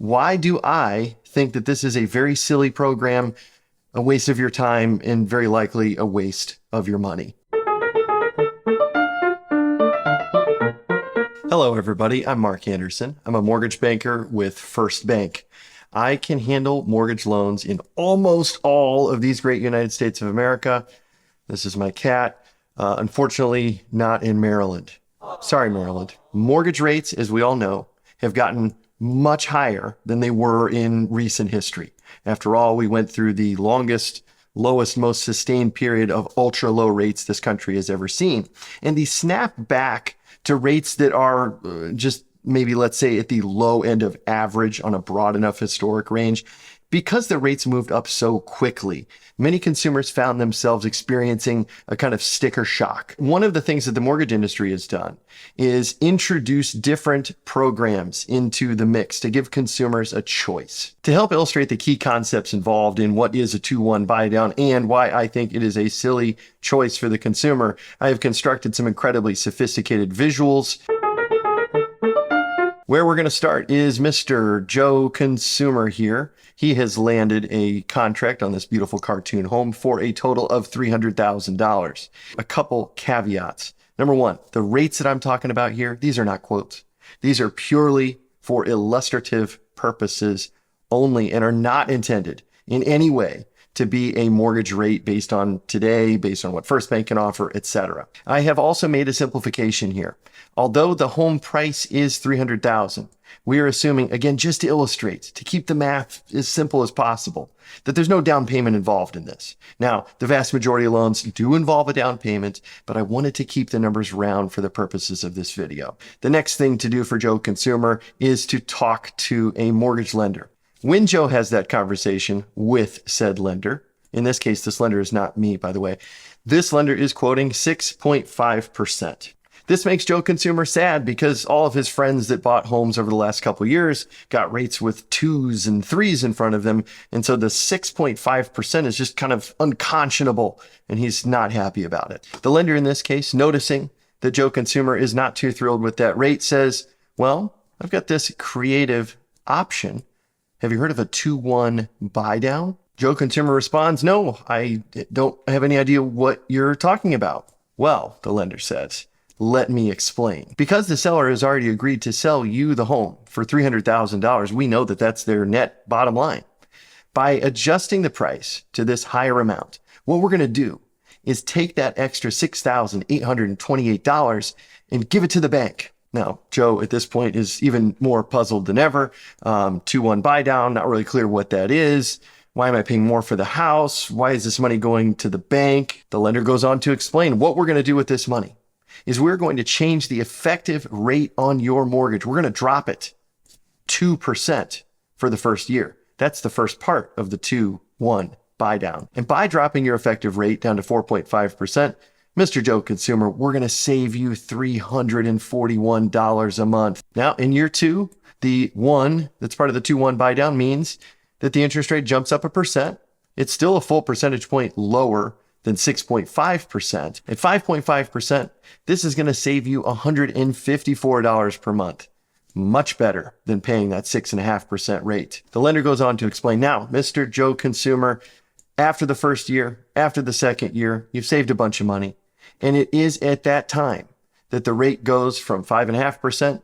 why do I think that this is a very silly program, a waste of your time, and very likely a waste of your money? Hello, everybody. I'm Mark Anderson. I'm a mortgage banker with First Bank. I can handle mortgage loans in almost all of these great United States of America. This is my cat. Unfortunately, not in Maryland. Sorry, Maryland. Mortgage rates, as we all know, have gotten much higher than they were in recent history. After all, we went through the longest, lowest, most sustained period of ultra low rates this country has ever seen. And the snap back to rates that are just maybe, let's say, at the low end of average on a broad enough historic range, because the rates moved up so quickly, many consumers found themselves experiencing a kind of sticker shock. One of the things that the mortgage industry has done is introduce different programs into the mix to give consumers a choice. To help illustrate the key concepts involved in what is a 2-1 buy down and why I think it is a silly choice for the consumer, I have constructed some incredibly sophisticated visuals. Where we're going to start is Mr. Joe Consumer here. He has landed a contract on this beautiful cartoon home for a total of $300,000. A couple caveats. Number one, the rates that I'm talking about here, these are not quotes. These are purely for illustrative purposes only and are not intended in any way to be a mortgage rate based on today, based on what First Bank can offer, etc. I have also made a simplification here. Although the home price is $300,000, we are assuming, again, just to illustrate, to keep the math as simple as possible, that there's no down payment involved in this. Now, the vast majority of loans do involve a down payment, but I wanted to keep the numbers round for the purposes of this video. The next thing to do for Joe Consumer is to talk to a mortgage lender. When Joe has that conversation with said lender, in this case, this lender is not me, by the way, this lender is quoting 6.5%. This makes Joe Consumer sad because all of his friends that bought homes over the last couple of years got rates with 2s and 3s in front of them. And so the 6.5% is just kind of unconscionable, and he's not happy about it. The lender in this case, noticing that Joe Consumer is not too thrilled with that rate, says, well, I've got this creative option. Have you heard of a 2-1 buy down? Joe Consumer responds, no, I don't have any idea what you're talking about. Well, the lender says, let me explain. Because the seller has already agreed to sell you the home for $300,000, we know that that's their net bottom line. By adjusting the price to this higher amount, what we're going to do is take that extra $6,828 and give it to the bank. Now, Joe at this point is even more puzzled than ever. 2-1 buy down, not really clear what that is. Why am I paying more for the house? Why is this money going to the bank? The lender goes on to explain what we're going to do with this money is we're going to change the effective rate on your mortgage. We're going to drop it 2% for the first year. That's the first part of the 2-1 buy down. And by dropping your effective rate down to 4.5%, Mr. Joe Consumer, we're going to save you $341 a month. Now, in year two, the one that's part of the 2-1 buy down means that the interest rate jumps up 1%. It's still a full percentage point lower than 6.5%. At 5.5%, this is going to save you $154 per month. Much better than paying that 6.5% rate. The lender goes on to explain, now, Mr. Joe Consumer, after the first year, after the second year, you've saved a bunch of money. And it is at that time that the rate goes from 5.5%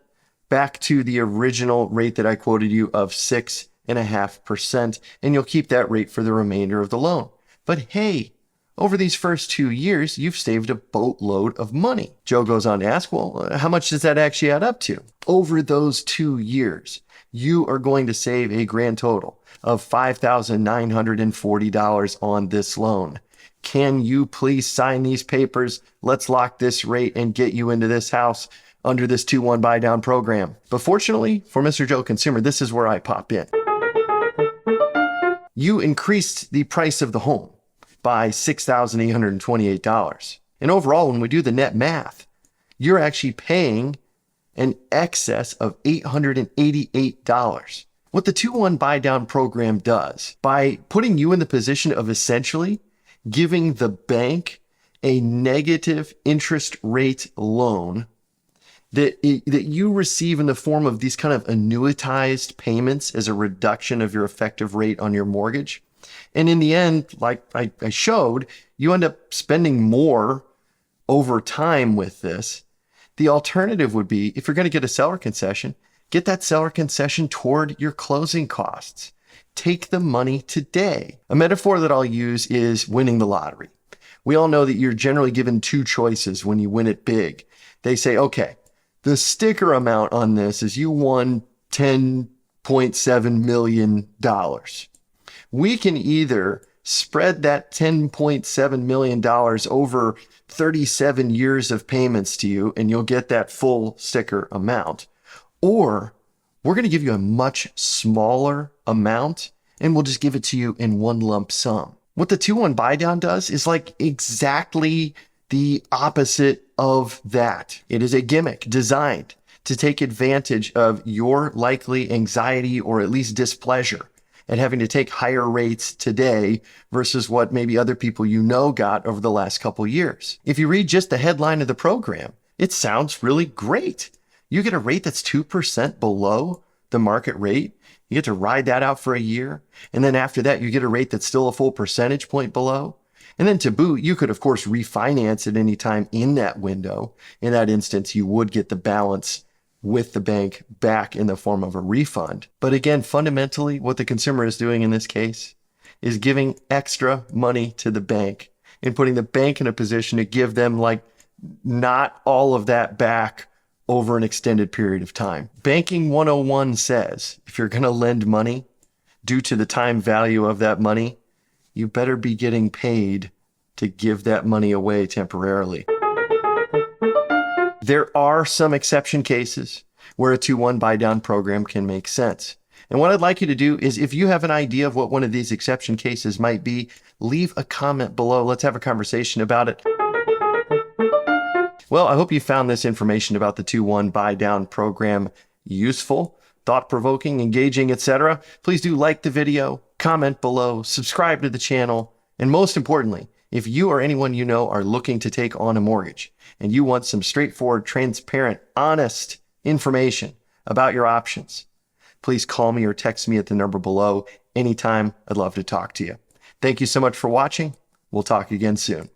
back to the original rate that I quoted you of 6.5%. And you'll keep that rate for the remainder of the loan. But hey, over these first 2 years, you've saved a boatload of money. Joe goes on to ask, well, how much does that actually add up to? Over those 2 years, you are going to save a grand total of $5,940 on this loan. Can you please sign these papers? Let's lock this rate and get you into this house under this 2-1 buy down program. But fortunately for Mr. Joe Consumer, this is where I pop in. You increased the price of the home by $6,828. And overall, when we do the net math, you're actually paying an excess of $888. What the 2-1 buy down program does, by putting you in the position of essentially giving the bank a negative interest rate loan that you receive in the form of these kind of annuitized payments as a reduction of your effective rate on your mortgage. And in the end, like I showed, you end up spending more over time with this. The alternative would be, if you're going to get a seller concession, get that seller concession toward your closing costs. Take the money today. A metaphor that I'll use is winning the lottery. We all know that you're generally given two choices when you win it big. They say, okay, the sticker amount on this is you won $10.7 million. We can either spread that $10.7 million over 37 years of payments to you, and you'll get that full sticker amount. Or we're going to give you a much smaller amount, and we'll just give it to you in one lump sum. What the 2-1 buy down does is like exactly the opposite of that. It is a gimmick designed to take advantage of your likely anxiety or at least displeasure at having to take higher rates today versus what maybe other people you know got over the last couple years. If you read just the headline of the program, it sounds really great. You get a rate that's 2% below the market rate. You get to ride that out for a year. And then after that, you get a rate that's still a full percentage point below. And then to boot, you could, of course, refinance at any time in that window. In that instance, you would get the balance with the bank back in the form of a refund. But again, fundamentally, what the consumer is doing in this case is giving extra money to the bank and putting the bank in a position to give them like not all of that back over an extended period of time. Banking 101 says, if you're going to lend money due to the time value of that money, you better be getting paid to give that money away temporarily. There are some exception cases where a 2-1 buy down program can make sense. And what I'd like you to do is, if you have an idea of what one of these exception cases might be, leave a comment below. Let's have a conversation about it. Well, I hope you found this information about the 2-1 buy down program useful, thought-provoking, engaging, etc. Please do like the video, comment below, subscribe to the channel, and most importantly, if you or anyone you know are looking to take on a mortgage and you want some straightforward, transparent, honest information about your options, please call me or text me at the number below anytime. I'd love to talk to you. Thank you so much for watching. We'll talk again soon.